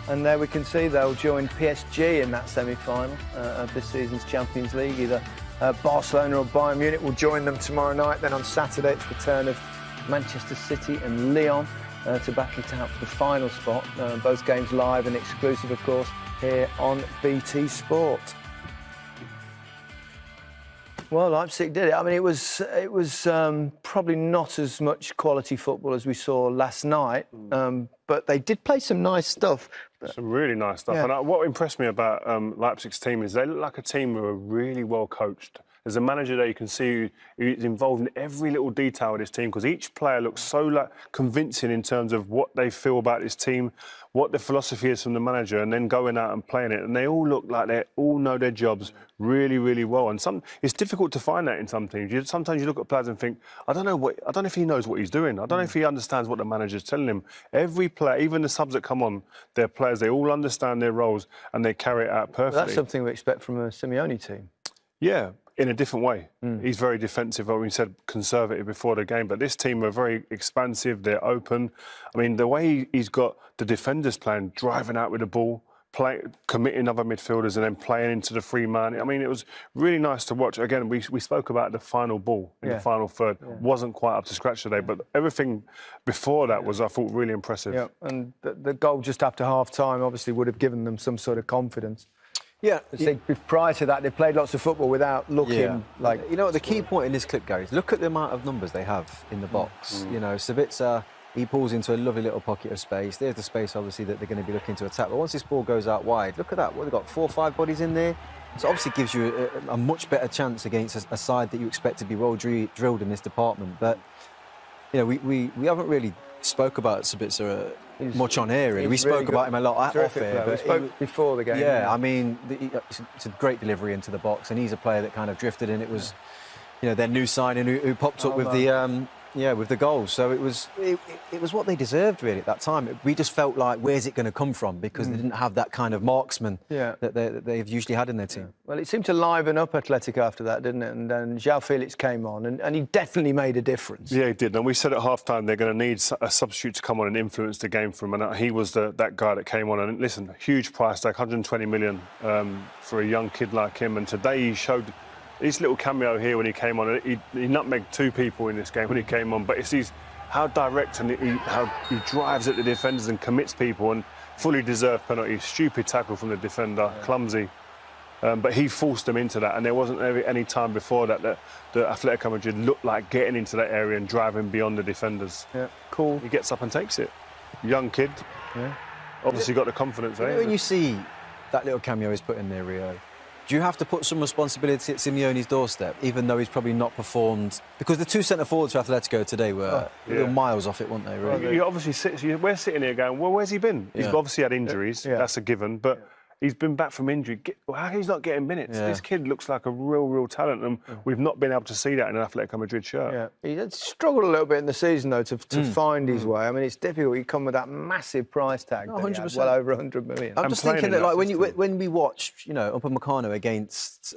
And there we can see they'll join PSG in that semi-final of this season's Champions League. Either Barcelona or Bayern Munich will join them tomorrow night. Then on Saturday, it's the turn of Manchester City and Lyon to battle it out for the final spot. Both games live and exclusive, of course, here on BT Sport. Well, Leipzig did it. I mean, it was probably not as much quality football as we saw last night, but they did play some nice stuff. Some really nice stuff. Yeah. And what impressed me about Leipzig's team is they look like a team who are really well coached. There's a manager there you can see who's involved in every little detail of this team, because each player looks so convincing in terms of what they feel about this team, what the philosophy is from the manager, and then going out and playing it. And they all look like they all know their jobs really, really well. And it's difficult to find that in some teams. Sometimes you look at players and think, I don't know if he knows what he's doing. I don't know if he understands what the manager's telling him. Every player, even the subs that come on, they're players. They all understand their roles and they carry it out perfectly. Well, that's something we expect from a Simeone team. Yeah. In a different way. He's very defensive. We said conservative before the game, but this team are very expansive. They're open. I mean, the way he's got the defenders playing, driving out with the ball, committing other midfielders and then playing into the free man. I mean, it was really nice to watch. Again, we spoke about the final ball in the final third. Wasn't quite up to scratch today, but everything before that was, I thought, really impressive. Yeah, and the goal just after half-time obviously would have given them some sort of confidence. Yeah. Prior to that, they played lots of football without looking like... You know what, the key point in this clip, Gary, is look at the amount of numbers they have in the box. You know, Sabitzer, he pulls into a lovely little pocket of space. There's the space, obviously, that they're going to be looking to attack. But once this ball goes out wide, look at that. What, they've got 4 or 5 bodies in there. So obviously gives you a much better chance against a side that you expect to be well drilled in this department. But, you know, we haven't really spoke about Sabitzer much on air, really. We spoke about him a lot off air. We spoke before the game. Yeah, I mean, it's a great delivery into the box, and he's a player that kind of drifted in. It was, you know, their new signing who popped up with the with the goals. So it was what they deserved, really, at that time. We just felt like, where's it going to come from? Because they didn't have that kind of marksman that they've usually had in their team. Well, it seemed to liven up Atletico after that, didn't it? And then João Felix came on, and he definitely made a difference. Yeah, he did. And we said at half-time they're going to need a substitute to come on and influence the game for him. And he was that guy that came on. And listen, huge price tag, 120 million for a young kid like him. And today he showed... His little cameo here when he came on, he nutmegged 2 people in this game when he came on, but it's how direct and how he drives at the defenders and commits people, and fully deserved penalty. Stupid tackle from the defender, clumsy. But he forced them into that, and there wasn't any time before that the Atletico Madrid looked like getting into that area and driving beyond the defenders. Yeah, cool. He gets up and takes it. Young kid. Yeah. Obviously got the confidence. When you see that little cameo he's put in there, Rio, do you have to put some responsibility at Simeone's doorstep, even though he's probably not performed? Because the 2 centre-forwards for Atletico today were miles off it, weren't they, really? Well, you obviously we're sitting here going, well, where's he been? He's obviously had injuries, that's a given, but he's been back from injury. How he's not getting minutes? This kid looks like a real talent, and we've not been able to see that in an Atletico Madrid shirt. Yeah, he had struggled a little bit in the season, though, to find his way. I mean, it's difficult. You come with that massive price tag, 100%. Well over 100 million. I'm just thinking that, like, when we watched, you know, Upamecano against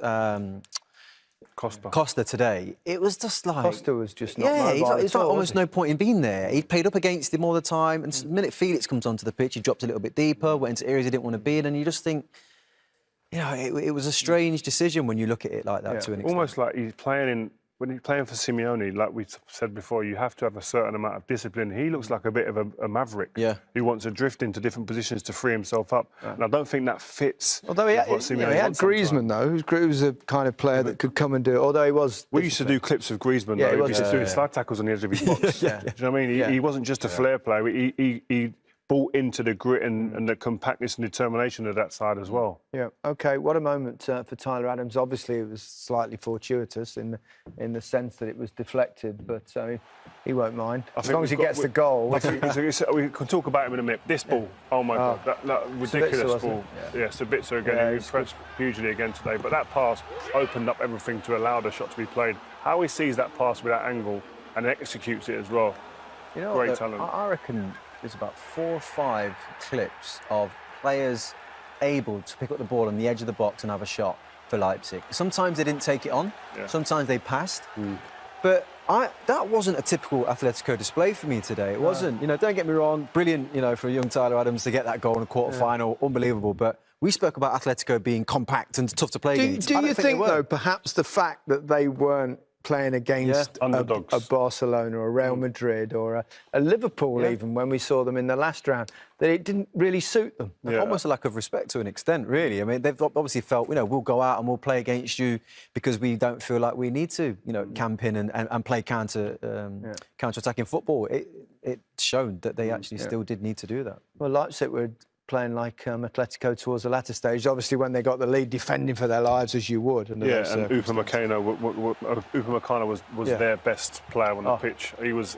Costa today, it was just like... Costa was just not mobile it's like almost no point in being there. He played up against him all the time, and the minute Felix comes onto the pitch, he dropped a little bit deeper, went into areas he didn't want to be in, and you just think, you know, it was a strange decision when you look at it like that to an extent. Almost like he's playing when you're playing for Simeone, like we said before, you have to have a certain amount of discipline. He looks like a bit of a maverick who wants to drift into different positions to free himself up. And I don't think that fits. Although he had Griezmann, though, who was a kind of player that could come and do it, although he was... We used to do clips of Griezmann, though. He used to do slide tackles on the edge of his box. Do you know what I mean? He wasn't just a flair player. He bought into the grit and the compactness and determination of that side as well. Yeah, OK, what a moment for Tyler Adams. Obviously, it was slightly fortuitous in the sense that it was deflected, but he won't mind. As long as he gets the goal. We can talk about him in a minute. This ball, oh my God, that ridiculous ball. Yeah, Sabitzer again, he impressed hugely again today, but that pass opened up everything to allow the shot to be played. How he sees that pass with that angle and executes it as well. You know, great talent. I reckon there's about 4 or 5 clips of players able to pick up the ball on the edge of the box and have a shot for Leipzig. Sometimes they didn't take it on, sometimes they passed, but That wasn't a typical Atletico display for me today. It wasn't. You know, don't get me wrong, brilliant, you know, for a young Tyler Adams to get that goal in a quarter-final, unbelievable. But we spoke about Atletico being compact and tough to play against. Do you think, though, perhaps the fact that they weren't playing against a Barcelona or a Real Madrid or a Liverpool even when we saw them in the last round, that it didn't really suit them? Almost a lack of respect to an extent, really. I mean, they've obviously felt, you know, we'll go out and we'll play against you because we don't feel like we need to, you know, camp in and play counter-attacking football. It showed that they actually still did need to do that. Well, Leipzig were playing like Atletico towards the latter stage. Obviously, when they got the lead, defending for their lives as you would. And Upamecano was their best player on the pitch. He was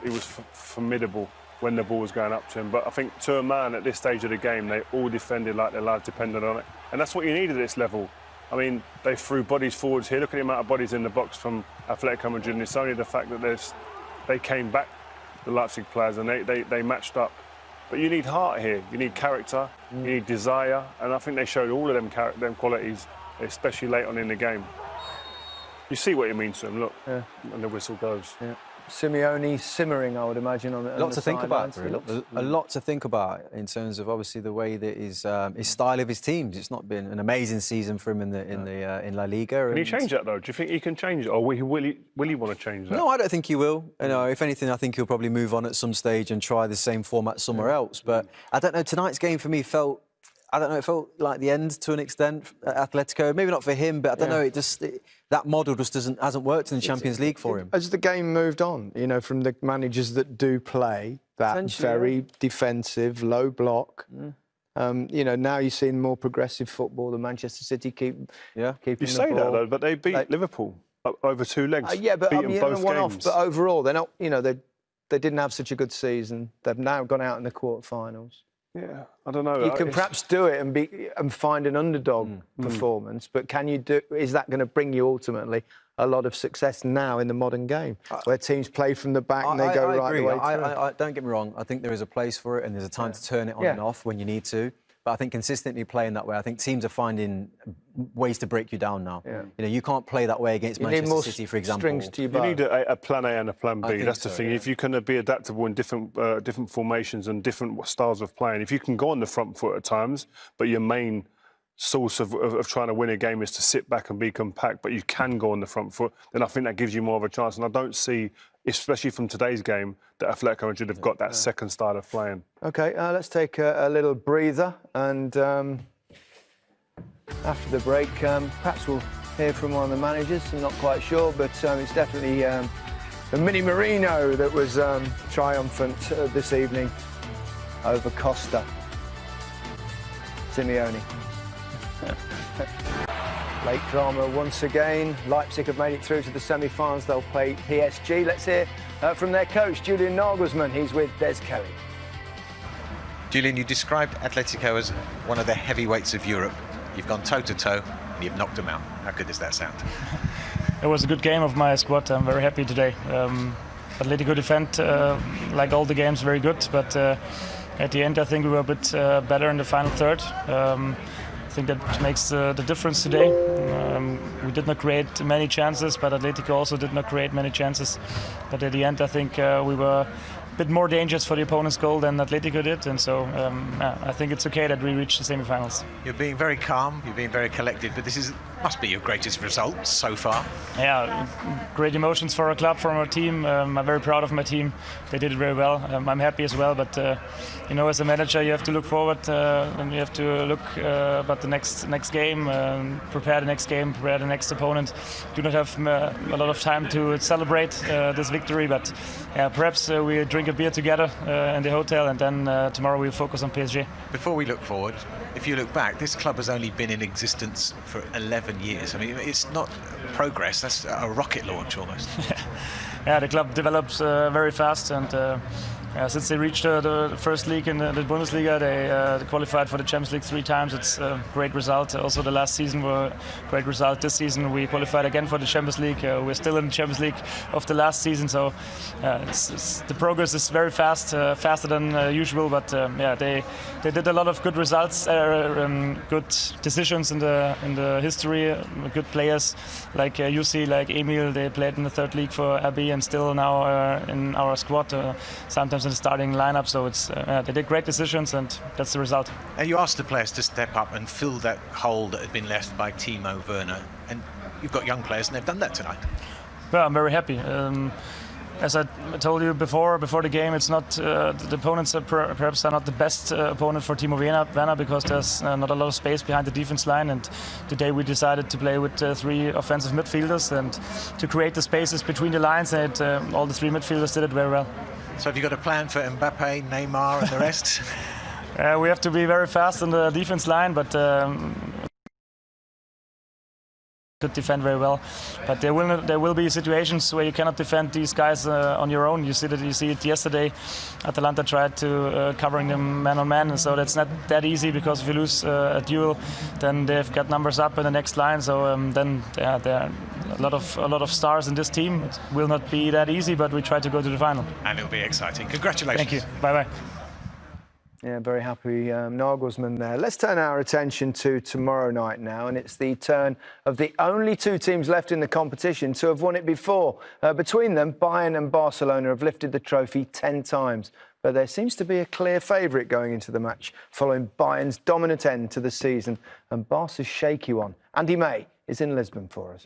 formidable when the ball was going up to him. But I think to a man at this stage of the game, they all defended like their lives depended on it. And that's what you need at this level. I mean, they threw bodies forwards here. Look at the amount of bodies in the box from Atletico Madrid. And it's only the fact that they came back, the Leipzig players, and they matched up. But you need heart here, you need character, you need desire, and I think they showed all of them qualities, especially late on in the game. You see what it means to them, look, and the whistle goes. Simeone simmering, I would imagine, on the A lot to think about, a lot to think about in terms of obviously the way that his style of his teams. It's not been an amazing season for him in La Liga. Can he change that though? Do you think he can change it, or will he want to change that? No, I don't think he will. You know, if anything, I think he'll probably move on at some stage and try the same format somewhere else. But I don't know. Tonight's game for me felt. I don't know, it felt like the end to an extent at Atletico. Maybe not for him, but I don't know, that model just hasn't worked in the Champions League for him. As the game moved on, you know, from the managers that do play that very defensive, low block, you know, now you're seeing more progressive football. The Manchester City keeping You say that, though, but they beat Liverpool over two legs. But beat them both games. But overall, they're not, you know, they didn't have such a good season. They've now gone out in the quarterfinals. Yeah, I don't know. You can perhaps do it and find an underdog performance, but can you do? Is that going to bring you ultimately a lot of success now in the modern game, where teams play from the back and they go right the way through? Don't get me wrong. I think there is a place for it, and there's a time to turn it on and off when you need to. But I think consistently playing that way, I think teams are finding ways to break you down now. You know, you can't play that way against Manchester City, for example. You need a plan A and a plan B. That's the thing. If you can be adaptable in different formations and different styles of playing, if you can go on the front foot at times, but your main source of trying to win a game is to sit back and be compact, but you can go on the front foot, then I think that gives you more of a chance. And I don't see, especially from today's game, that Atletico Madrid have got that second style of playing. OK, let's take a little breather, and after the break, perhaps we'll hear from one of the managers. I'm not quite sure, but it's definitely the Mini Marino that was triumphant this evening over Costa. Simeone. Late drama once again. Leipzig have made it through to the semi-finals. They'll play PSG. Let's hear from their coach, Julian Nagelsmann. He's with Des Kelly. Julian, you described Atletico as one of the heavyweights of Europe. You've gone toe-to-toe and you've knocked them out. How good does that sound? It was a good game of my squad. I'm very happy today. Atletico defend, like all the games, very good. But at the end, I think we were a bit better in the final third. I think that makes the difference today. We did not create many chances, but Atletico also did not create many chances. But at the end, I think we were a bit more dangerous for the opponent's goal than Atletico did, and so I think it's okay that we reached the semi-finals. You're being very calm, you're being very collected, but this must be your greatest result so far. Yeah, great emotions for our club, for our team. I'm very proud of my team. They did it very well. I'm happy as well, but you know, as a manager, you have to look forward and you have to look about the next game, prepare the next game, prepare the next opponent. Do not have a lot of time to celebrate this victory, but perhaps we drink a beer together in the hotel, and then tomorrow we'll focus on PSG. Before we look forward, if you look back, this club has only been in existence for 11 years. I mean, it's not progress, that's a rocket launch almost. Yeah, the club develops very fast, and since they reached the first league in the Bundesliga, they qualified for the Champions League 3 times. It's a great result. Also, the last season were a great result. This season, we qualified again for the Champions League. We're still in the Champions League of the last season, so the progress is very fast, faster than usual. But they did a lot of good results, good decisions in the history, good players like Jussi, like Emil. They played in the 3rd league for RB and still now in our squad. Sometimes in the starting lineup, so they did great decisions, and that's the result. And you asked the players to step up and fill that hole that had been left by Timo Werner, and you've got young players, and they've done that tonight. Well, I'm very happy. As I told you before the game, it's not the opponents perhaps are not the best opponent for Timo Werner because there's not a lot of space behind the defense line. And today we decided to play with 3 offensive midfielders and to create the spaces between the lines. And all the 3 midfielders did it very well. So have you got a plan for Mbappe, Neymar, and the rest? We have to be very fast on the defense line, but could defend very well. But there will be situations where you cannot defend these guys on your own. You see it yesterday. Atalanta tried to covering them man on man, and so that's not that easy because if you lose a duel, then they've got numbers up in the next line. So then there are a lot of stars in this team. It will not be that easy, but we try to go to the final. And it'll be exciting. Congratulations. Thank you. Bye-bye. Yeah, very happy Nagelsmann there. Let's turn our attention to tomorrow night now, and it's the turn of the only 2 teams left in the competition to have won it before. Between them, Bayern and Barcelona have lifted the trophy 10 times, but there seems to be a clear favourite going into the match, following Bayern's dominant end to the season and Barca's shaky one. Andy May is in Lisbon for us.